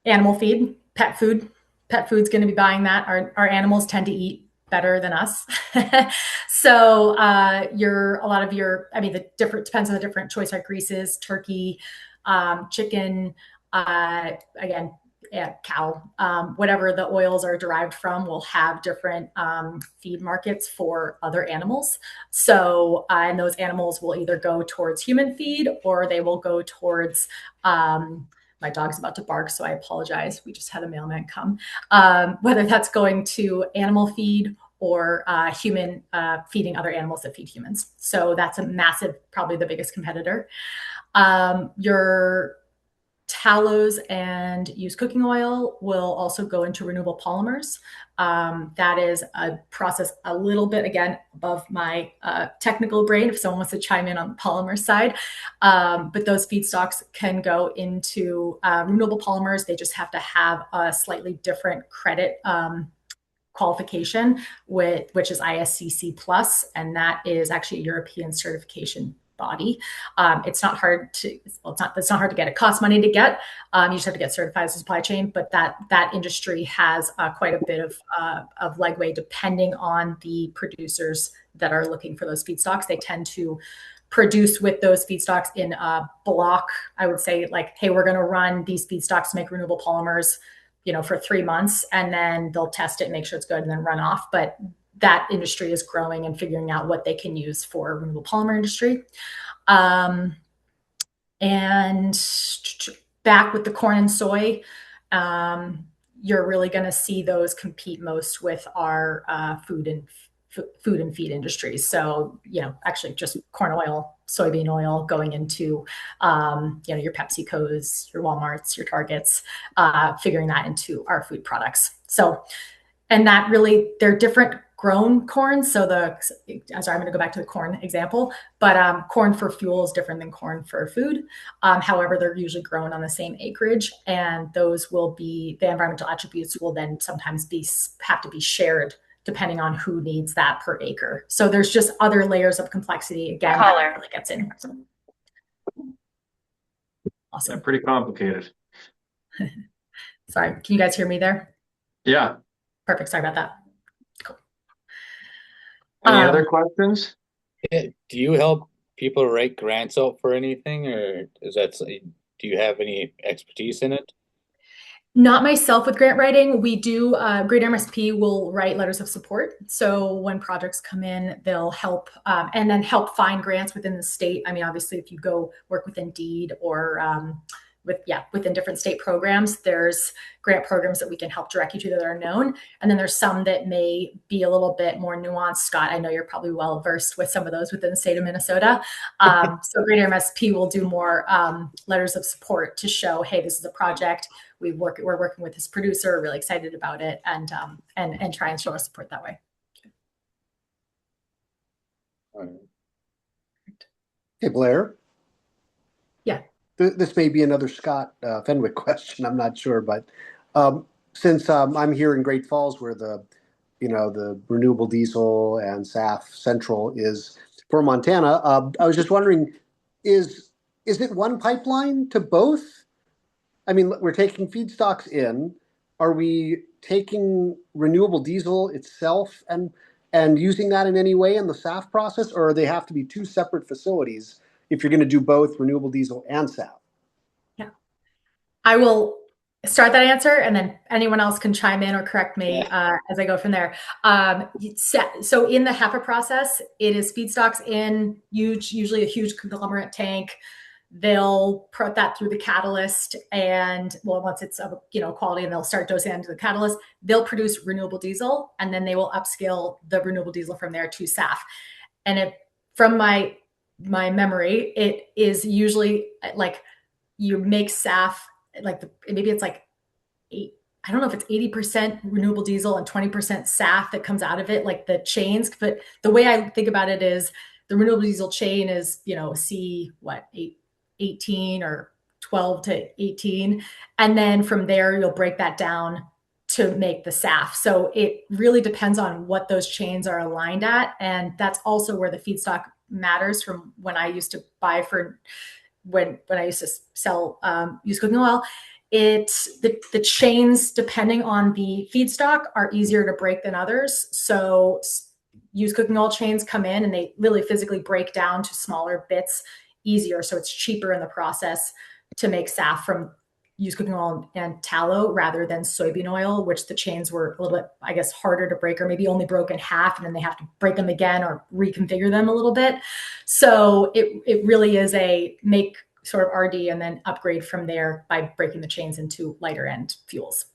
animal feed, pet food. Pet food's going to be buying that. Our animals tend to eat better than us. So depends on the different choice like greases, turkey, chicken, again, cow, whatever the oils are derived from will have different feed markets for other animals. So, and those animals will either go towards human feed or they will go towards, my dog's about to bark, so I apologize. We just had a mailman come. Whether that's going to animal feed or human feeding other animals that feed humans. So that's a massive, probably the biggest competitor. Your tallows and used cooking oil will also go into renewable polymers. That is a process a little bit, again, above my technical brain if someone wants to chime in on the polymer side. But those feedstocks can go into renewable polymers. They just have to have a slightly different credit qualification, which is ISCC plus, and that is actually a European certification body. It's not hard to get. It costs money to get. You just have to get certified as a supply chain, but that industry has quite a bit of legway depending on the producers that are looking for those feedstocks. They tend to produce with those feedstocks in a block. I would say like, hey, we're going to run these feedstocks to make renewable polymers, for 3 months, and then they'll test it, make sure it's good, and then run off. But that industry is growing and figuring out what they can use for renewable polymer industry. And back with the corn and soy, you're really going to see those compete most with our food and feed industries. So, actually just corn oil, soybean oil going into, your PepsiCos, your Walmarts, your Targets, figuring that into our food products. So, and that really, they're different grown corn. So I'm going to go back to the corn example, but corn for fuel is different than corn for food. However, they're usually grown on the same acreage, and those will be, the environmental attributes will then sometimes have to be shared depending on who needs that per acre. So there's just other layers of complexity again that really gets in. So. Awesome. Yeah, pretty complicated. Sorry, can you guys hear me there? Yeah. Perfect. Sorry about that. Cool. Any other questions? Do you help people write grants out for anything, or do you have any expertise in it? Not myself with grant writing. We do, Great MSP will write letters of support. So when projects come in, they'll help and then help find grants within the state. I mean, obviously, if you go work with Indeed or within different state programs. There's grant programs that we can help direct you to that are known. And then there's some that may be a little bit more nuanced. Scott, I know you're probably well versed with some of those within the state of Minnesota. So Greater MSP will do more letters of support to show, hey, this is a project. We're working with this producer, really excited about it, and try and show our support that way. Hey, Blair. Yeah. This may be another Scott Fenwick question. I'm not sure, but since I'm here in Great Falls, where the renewable diesel and SAF Central is for Montana, I was just wondering, is it one pipeline to both? I mean, we're taking feedstocks in. Are we taking renewable diesel itself and using that in any way in the SAF process, or they have to be two separate facilities if you're going to do both renewable diesel and SAF? Yeah, I will start that answer, and then anyone else can chime in or correct me as I go from there. So in the HEPA process, it is feedstocks in usually a huge conglomerate tank. They'll put that through the catalyst, and once it's of quality, and they'll start dosing into the catalyst, they'll produce renewable diesel, and then they will upscale the renewable diesel from there to SAF. And from my memory, it is usually like you make SAF maybe it's like I don't know if it's 80% renewable diesel and 20% SAF that comes out of it, like the chains. But the way I think about it is the renewable diesel chain is, C 18 or 12 to 18. And then from there, you'll break that down to make the SAF. So it really depends on what those chains are aligned at. And that's also where the feedstock matters from when I used to buy when I used to sell used cooking oil. The chains, depending on the feedstock, are easier to break than others. So used cooking oil chains come in and they really physically break down to smaller bits easier. So it's cheaper in the process to make SAF from used cooking oil and tallow rather than soybean oil, which the chains were a little bit, I guess, harder to break, or maybe only broke in half, and then they have to break them again or reconfigure them a little bit. So it really is a make sort of RD and then upgrade from there by breaking the chains into lighter end fuels.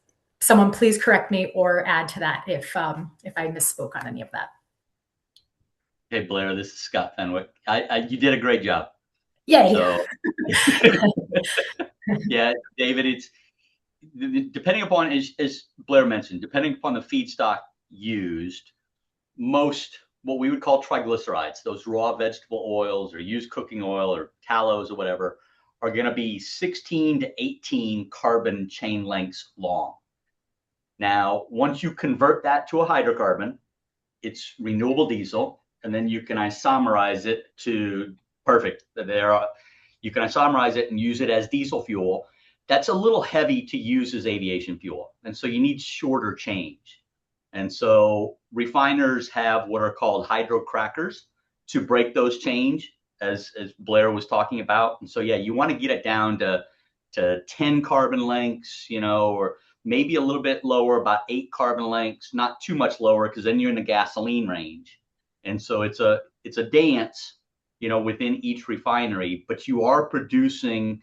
Someone please correct me or add to that if I misspoke on any of that. Hey, Blair, this is Scott Fenwick. You did a great job. Yay. So, yeah, David, it's depending upon, as Blair mentioned, depending upon the feedstock used, most what we would call triglycerides, those raw vegetable oils or used cooking oil or tallows or whatever, are going to be 16 to 18 carbon chain lengths long. Now, once you convert that to a hydrocarbon, it's renewable diesel, and then you can isomerize it to you can isomerize it and use it as diesel fuel. That's a little heavy to use as aviation fuel, and so you need shorter change. And so refiners have what are called hydrocrackers to break those change, as Blair was talking about. And so, yeah, you want to get it down to 10 carbon lengths, or maybe a little bit lower, about 8 carbon lengths, not too much lower, because then you're in the gasoline range. And so it's a dance, within each refinery, but you are producing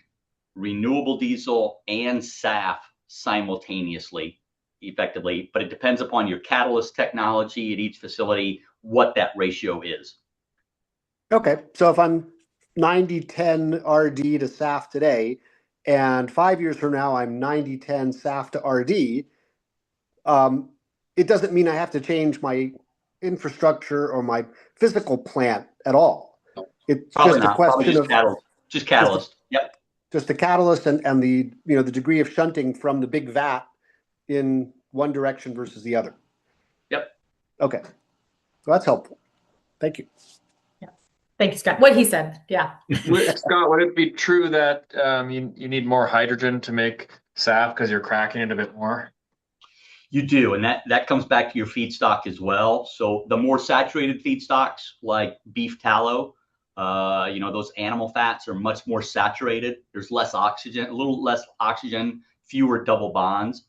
renewable diesel and SAF simultaneously, effectively, but it depends upon your catalyst technology at each facility, what that ratio is. Okay, so if I'm 90-10 RD to SAF today, and 5 years from now I'm 90-10 SAF to RD, it doesn't mean I have to change my infrastructure or my physical plant at all. It's Probably just not. a question of just catalyst. Yep. Just the catalyst and the the degree of shunting from the big vat in one direction versus the other. Yep. Okay, well, that's helpful. Thank you. Yeah. Thank you, Scott. What he said. Yeah. Scott, would it be true that you need more hydrogen to make SAF because you're cracking it a bit more? You do, and that comes back to your feedstock as well. So the more saturated feedstocks, like beef tallow, those animal fats are much more saturated. There's less oxygen, a little less oxygen, fewer double bonds.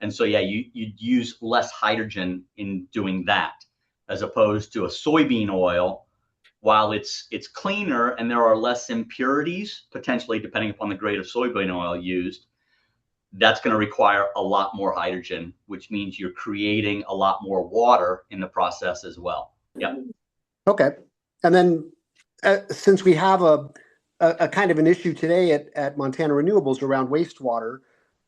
And so, yeah, you'd use less hydrogen in doing that, as opposed to a soybean oil, while it's cleaner and there are less impurities, potentially depending upon the grade of soybean oil used, that's going to require a lot more hydrogen, which means you're creating a lot more water in the process as well. Yeah. Okay. And then since we have a kind of an issue today at Montana Renewables around wastewater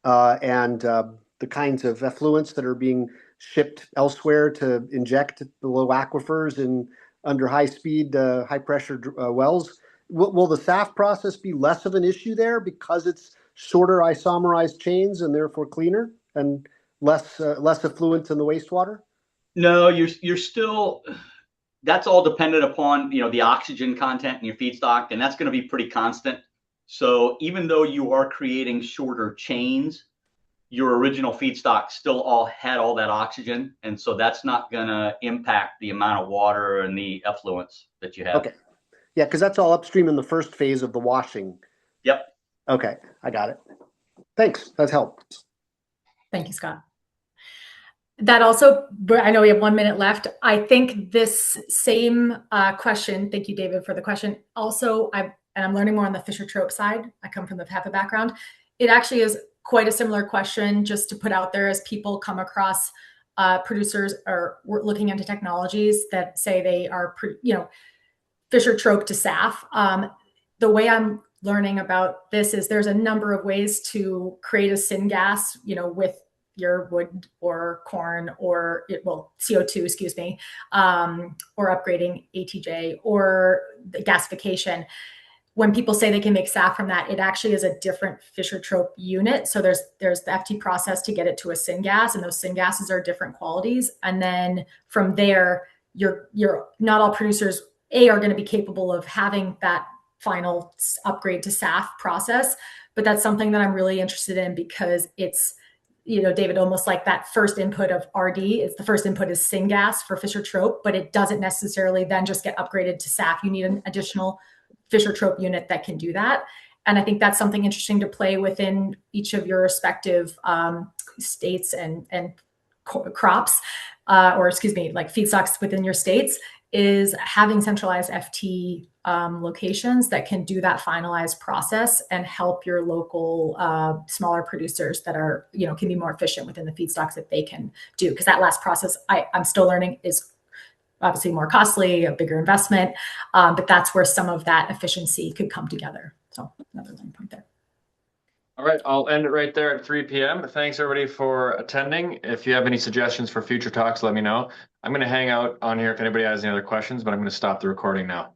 and the kinds of effluents that are being shipped elsewhere to inject below aquifers and under high speed, high pressure wells, will the SAF process be less of an issue there because it's shorter isomerized chains and therefore cleaner and less effluent in the wastewater? No, you're still, that's all dependent upon, the oxygen content in your feedstock, and that's going to be pretty constant. So even though you are creating shorter chains, your original feedstock still all had all that oxygen, and so that's not going to impact the amount of water and the effluents that you have. Okay. Yeah, because that's all upstream in the first phase of the washing. Yep. Okay, I got it. Thanks. That helped. Thank you, Scott. That also, I know we have 1 minute left. I think this same question, thank you, David, for the question. Also, I'm learning more on the Fischer-Tropsch side. I come from the HEPA background. It actually is quite a similar question just to put out there as people come across producers or looking into technologies that say they are, Fischer-Tropsch to SAF. The way I'm learning about this is there's a number of ways to create a syngas, with your wood or corn or CO2, excuse me, or upgrading ATJ or the gasification. When people say they can make SAF from that, it actually is a different Fischer-Tropsch unit. So there's the FT process to get it to a syngas, and those syngases are different qualities. And then from there, you're not all producers are going to be capable of having that final upgrade to SAF process, but that's something that I'm really interested in because it's, David, almost like that first input of RD, it's the first input is syngas for Fischer-Tropsch, but it doesn't necessarily then just get upgraded to SAF. You need an additional Fischer-Tropsch unit that can do that. And I think that's something interesting to play within each of your respective states and crops, like feedstocks within your states, is having centralized FT locations that can do that finalized process and help your local smaller producers that are, can be more efficient within the feedstocks that they can do. Because that last process, I'm still learning, is obviously more costly, a bigger investment, but that's where some of that efficiency could come together. So another learning point there. All right, I'll end it right there at 3 p.m. Thanks everybody for attending. If you have any suggestions for future talks, let me know. I'm going to hang out on here if anybody has any other questions, but I'm going to stop the recording now.